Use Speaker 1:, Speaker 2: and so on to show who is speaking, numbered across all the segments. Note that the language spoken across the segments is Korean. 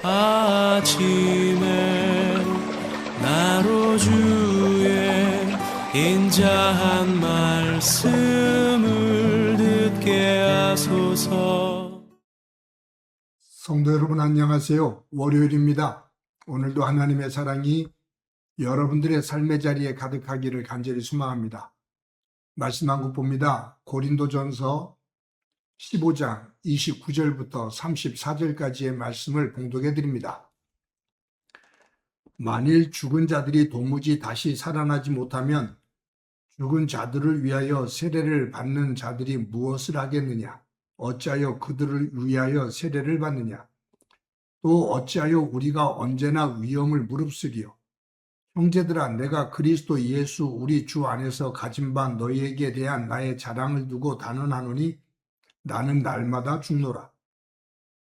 Speaker 1: 아침에 나로 주의 인자한 말씀을 듣게 하소서.
Speaker 2: 성도 여러분 안녕하세요. 월요일입니다. 오늘도 하나님의 사랑이 여러분들의 삶의 자리에 가득하기를 간절히 소망합니다. 말씀 한 국 봅니다. 고린도전서 15장 29절부터 34절까지의 말씀을 봉독해 드립니다. 만일 죽은 자들이 도무지 다시 살아나지 못하면 죽은 자들을 위하여 세례를 받는 자들이 무엇을 하겠느냐? 어찌하여 그들을 위하여 세례를 받느냐? 또 어찌하여 우리가 언제나 위험을 무릅쓰리요? 형제들아, 내가 그리스도 예수 우리 주 안에서 가진 바 너희에게 대한 나의 자랑을 두고 단언하노니 나는 날마다 죽노라.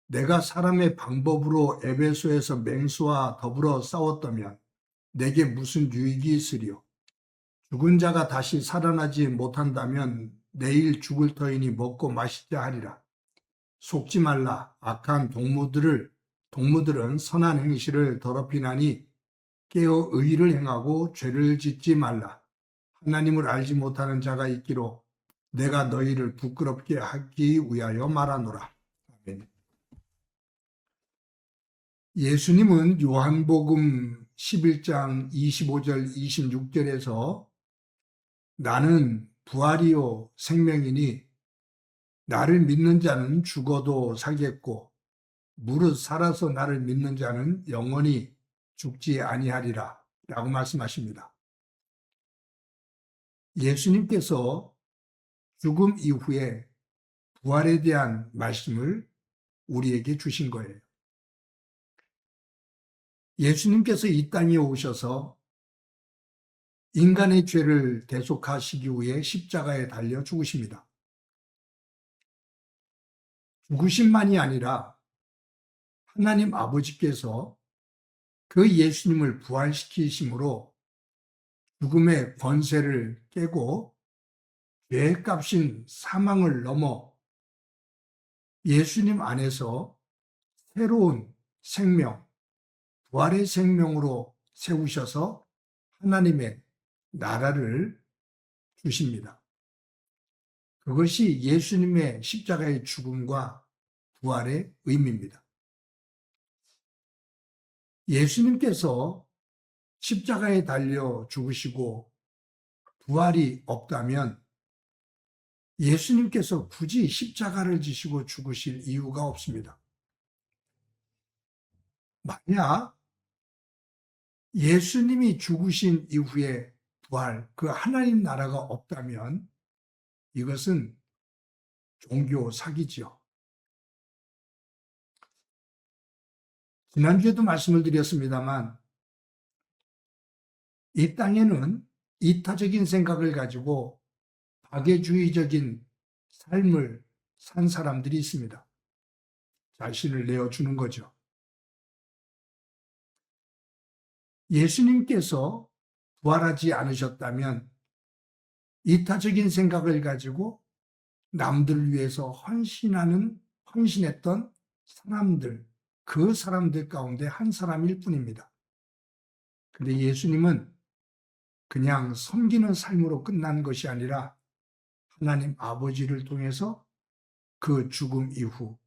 Speaker 2: 내가 사람의 방법으로 에베소에서 맹수와 더불어 싸웠다면 내게 무슨 유익이 있으리요? 죽은 자가 다시 살아나지 못한다면 내일 죽을 터이니 먹고 마시자 하리라. 속지 말라. 악한 동무들은 선한 행실을 더럽히나니 깨어 의를 행하고 죄를 짓지 말라. 하나님을 알지 못하는 자가 있기로 내가 너희를 부끄럽게 하기 위하여 말하노라. 아멘. 예수님은 요한복음 11장 25절 26절에서 나는 부활이요 생명이니 나를 믿는 자는 죽어도 살겠고 무릇 살아서 나를 믿는 자는 영원히 죽지 아니하리라 라고 말씀하십니다. 예수님께서 죽음 이후에 부활에 대한 말씀을 우리에게 주신 거예요. 예수님께서 이 땅에 오셔서 인간의 죄를 대속하시기 위해 십자가에 달려 죽으십니다. 죽으심만이 아니라 하나님 아버지께서 그 예수님을 부활시키심으로 죽음의 권세를 깨고 죄의 값인 사망을 넘어 예수님 안에서 새로운 생명, 부활의 생명으로 세우셔서 하나님의 나라를 주십니다. 그것이 예수님의 십자가의 죽음과 부활의 의미입니다. 예수님께서 십자가에 달려 죽으시고 부활이 없다면 예수님께서 굳이 십자가를 지시고 죽으실 이유가 없습니다. 만약 예수님이 죽으신 이후에 부활, 그 하나님 나라가 없다면 이것은 종교 사기지요. 지난주에도 말씀을 드렸습니다만 이 땅에는 이타적인 생각을 가지고 박애주의적인 삶을 산 사람들이 있습니다. 자신을 내어주는 거죠. 예수님께서 부활하지 않으셨다면 이타적인 생각을 가지고 남들을 위해서 헌신했던 사람들, 그 사람들 가운데 한 사람일 뿐입니다. 근데 예수님은 그냥 섬기는 삶으로 끝난 것이 아니라 하나님 아버지를 통해서 그 죽음 이후,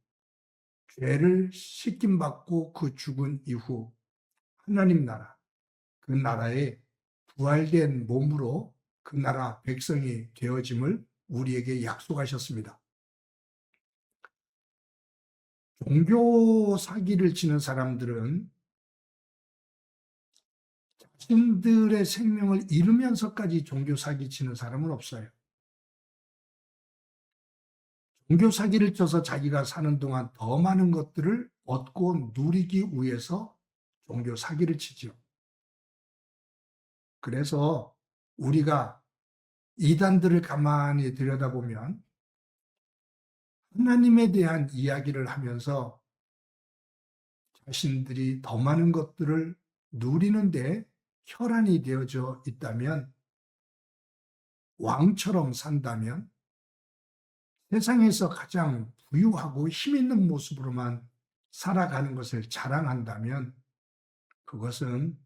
Speaker 2: 죄를 씻김받고 그 죽은 이후 하나님 나라, 그 나라의 부활된 몸으로 그 나라 백성이 되어짐을 우리에게 약속하셨습니다. 종교 사기를 치는 사람들은 자신들의 생명을 잃으면서까지 종교 사기 치는 사람은 없어요. 종교 사기를 쳐서 자기가 사는 동안 더 많은 것들을 얻고 누리기 위해서 종교 사기를 치죠. 그래서 우리가 이단들을 가만히 들여다보면 하나님에 대한 이야기를 하면서 자신들이 더 많은 것들을 누리는데 혈안이 되어져 있다면, 왕처럼 산다면, 세상에서 가장 부유하고 힘 있는 모습으로만 살아가는 것을 자랑한다면 그것은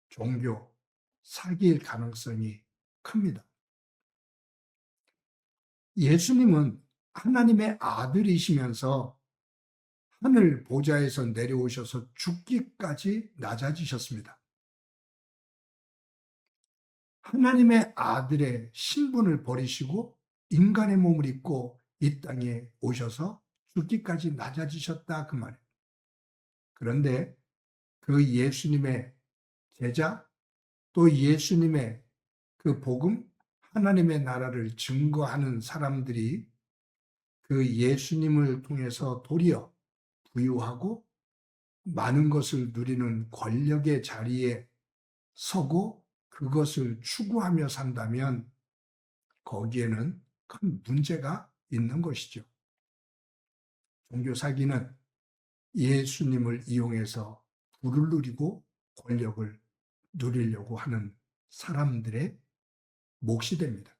Speaker 2: 종교 사기일 가능성이 큽니다. 예수님은 하나님의 아들이시면서 하늘 보좌에서 내려오셔서 죽기까지 낮아지셨습니다. 하나님의 아들의 신분을 버리시고 인간의 몸을 입고 이 땅에 오셔서 죽기까지 낮아지셨다 그 말이에요. 그런데 그 예수님의 제자 또 예수님의 그 복음 하나님의 나라를 증거하는 사람들이 그 예수님을 통해서 도리어 부유하고 많은 것을 누리는 권력의 자리에 서고 그것을 추구하며 산다면 거기에는 큰 문제가 있는 것이죠. 종교 사기는 예수님을 이용해서 부를 누리고 권력을 누리려고 하는 사람들의 몫이 됩니다.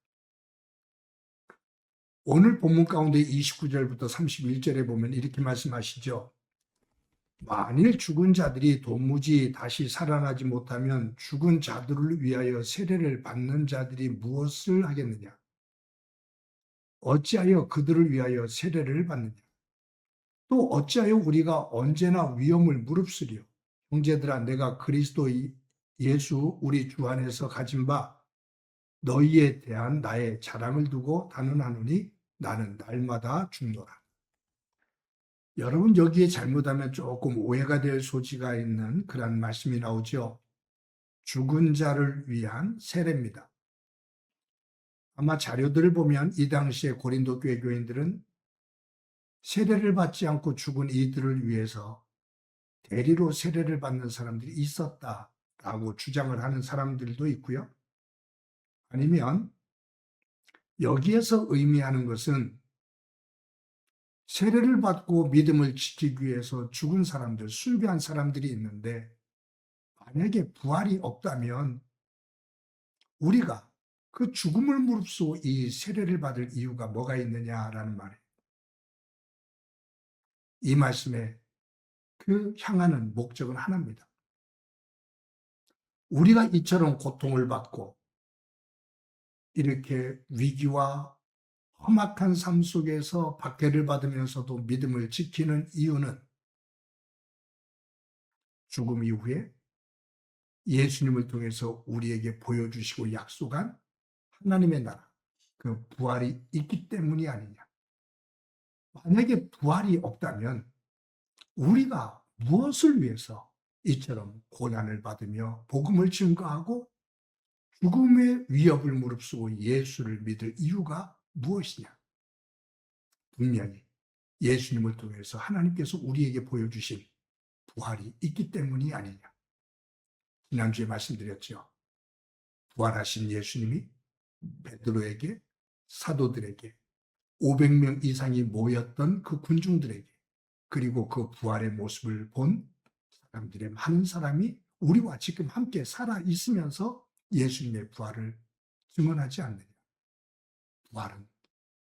Speaker 2: 오늘 본문 가운데 29절부터 31절에 보면 이렇게 말씀하시죠. 만일 죽은 자들이 도무지 다시 살아나지 못하면 죽은 자들을 위하여 세례를 받는 자들이 무엇을 하겠느냐? 어찌하여 그들을 위하여 세례를 받느냐? 또 어찌하여 우리가 언제나 위험을 무릅쓰리요? 형제들아, 내가 그리스도 예수 우리 주 안에서 가진 바 너희에 대한 나의 자랑을 두고 단언하노니 나는 날마다 죽노라. 여러분, 여기에 잘못하면 조금 오해가 될 소지가 있는 그런 말씀이 나오죠. 죽은 자를 위한 세례입니다. 아마 자료들을 보면 이 당시에 고린도 교회 교인들은 세례를 받지 않고 죽은 이들을 위해서 대리로 세례를 받는 사람들이 있었다라고 주장을 하는 사람들도 있고요. 아니면 여기에서 의미하는 것은 세례를 받고 믿음을 지키기 위해서 죽은 사람들, 숭배한 사람들이 있는데 만약에 부활이 없다면 우리가 그 죽음을 무릅쓰고 이 세례를 받을 이유가 뭐가 있느냐라는 말이에요. 이 말씀에 그 향하는 목적은 하나입니다. 우리가 이처럼 고통을 받고 이렇게 위기와 험악한 삶 속에서 박해를 받으면서도 믿음을 지키는 이유는 죽음 이후에 예수님을 통해서 우리에게 보여주시고 약속한 하나님의 나라, 그 부활이 있기 때문이 아니냐. 만약에 부활이 없다면 우리가 무엇을 위해서 이처럼 고난을 받으며 복음을 증거하고 죽음의 위협을 무릅쓰고 예수를 믿을 이유가 무엇이냐? 분명히 예수님을 통해서 하나님께서 우리에게 보여주신 부활이 있기 때문이 아니냐. 지난주에 말씀드렸죠. 부활하신 예수님이 베드로에게, 사도들에게, 500명 이상이 모였던 그 군중들에게, 그리고 그 부활의 모습을 본 사람들의 많은 사람이 우리와 지금 함께 살아 있으면서 예수님의 부활을 증언하지 않느냐. 부활은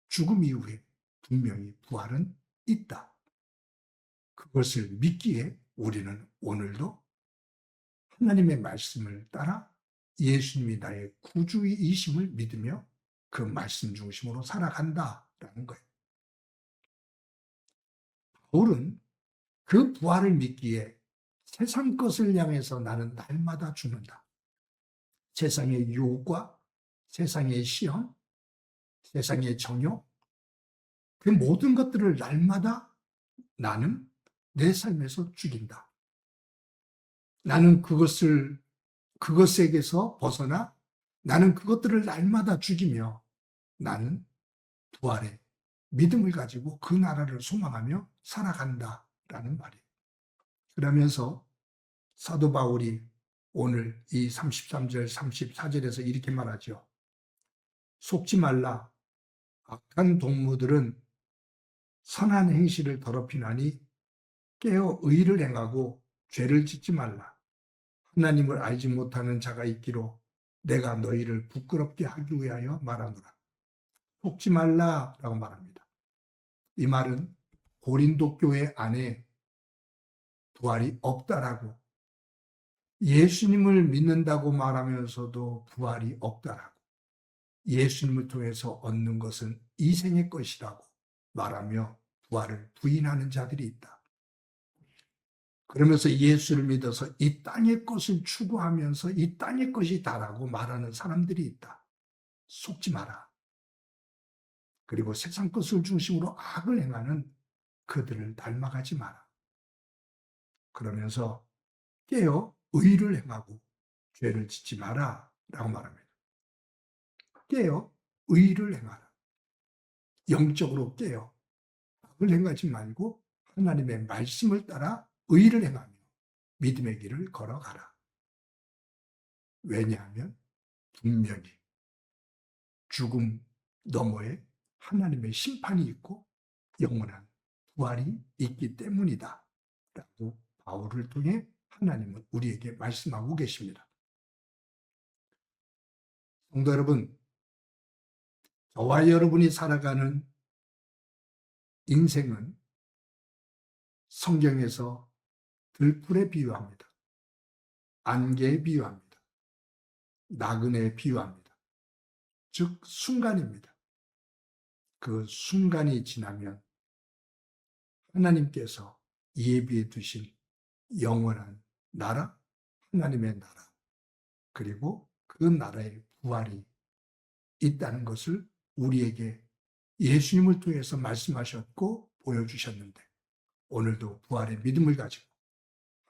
Speaker 2: 죽음 이후에 분명히 부활은 있다. 그것을 믿기에 우리는 오늘도 하나님의 말씀을 따라 예수님이 나의 구주이심을 믿으며 그 말씀 중심으로 살아간다라는 거예요. 바울은 그 부활을 믿기에 세상 것을 향해서 나는 날마다 죽는다. 세상의 유혹과 세상의 시험, 세상의 정욕, 그 모든 것들을 날마다 나는 내 삶에서 죽인다. 나는 그것에게서 벗어나 나는 그것들을 날마다 죽이며 나는 부활의 믿음을 가지고 그 나라를 소망하며 살아간다라는 말이에요. 그러면서 사도 바울이 오늘 이 33절, 34절에서 이렇게 말하죠. 속지 말라. 악한 동무들은 선한 행실을 더럽히나니 깨어 의를 행하고 죄를 짓지 말라. 하나님을 알지 못하는 자가 있기로 내가 너희를 부끄럽게 하기 위하여 말하노라. 속지 말라라고 말합니다. 이 말은 고린도 교회 안에 부활이 없다라고, 예수님을 믿는다고 말하면서도 부활이 없다라고, 예수님을 통해서 얻는 것은 이 생의 것이라고 말하며 부활을 부인하는 자들이 있다. 그러면서 예수를 믿어서 이 땅의 것을 추구하면서 이 땅의 것이 다라고 말하는 사람들이 있다. 속지 마라. 그리고 세상 것을 중심으로 악을 행하는 그들을 닮아가지 마라. 그러면서 깨어 의를 행하고 죄를 짓지 마라 라고 말합니다. 깨어 의를 행하라. 영적으로 깨어 악을 행하지 말고 하나님의 말씀을 따라 의를 행하며 믿음의 길을 걸어가라. 왜냐하면 분명히 죽음 너머에 하나님의 심판이 있고 영원한 부활이 있기 때문이다 라고 바울을 통해 하나님은 우리에게 말씀하고 계십니다. 성도 여러분, 저와 여러분이 살아가는 인생은 성경에서 들풀에 비유합니다. 안개에 비유합니다. 나그네에 비유합니다. 즉 순간입니다. 그 순간이 지나면 하나님께서 예비해 두신 영원한 나라, 하나님의 나라, 그리고 그 나라의 부활이 있다는 것을 우리에게 예수님을 통해서 말씀하셨고 보여주셨는데, 오늘도 부활의 믿음을 가지고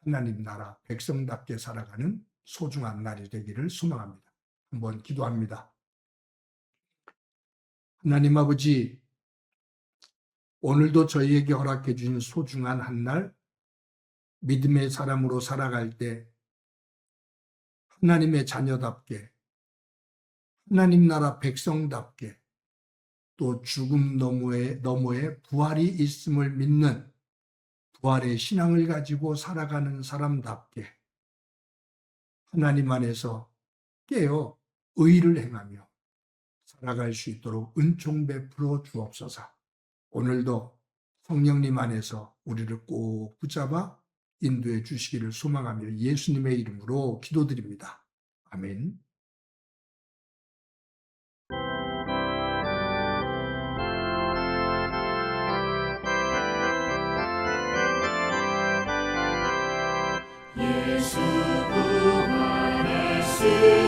Speaker 2: 하나님 나라 백성답게 살아가는 소중한 날이 되기를 소망합니다. 한번 기도합니다. 하나님 아버지, 오늘도 저희에게 허락해 주신 소중한 한 날, 믿음의 사람으로 살아갈 때 하나님의 자녀답게, 하나님 나라 백성답게, 또 죽음 너머에 부활이 있음을 믿는 부활의 신앙을 가지고 살아가는 사람답게 하나님 안에서 깨어 의를 행하며 살아갈 수 있도록 은총 베풀어 주옵소서. 오늘도 성령님 안에서 우리를 꼭 붙잡아 인도해 주시기를 소망하며 예수님의 이름으로 기도드립니다. 아멘.
Speaker 3: 예수 부활의 신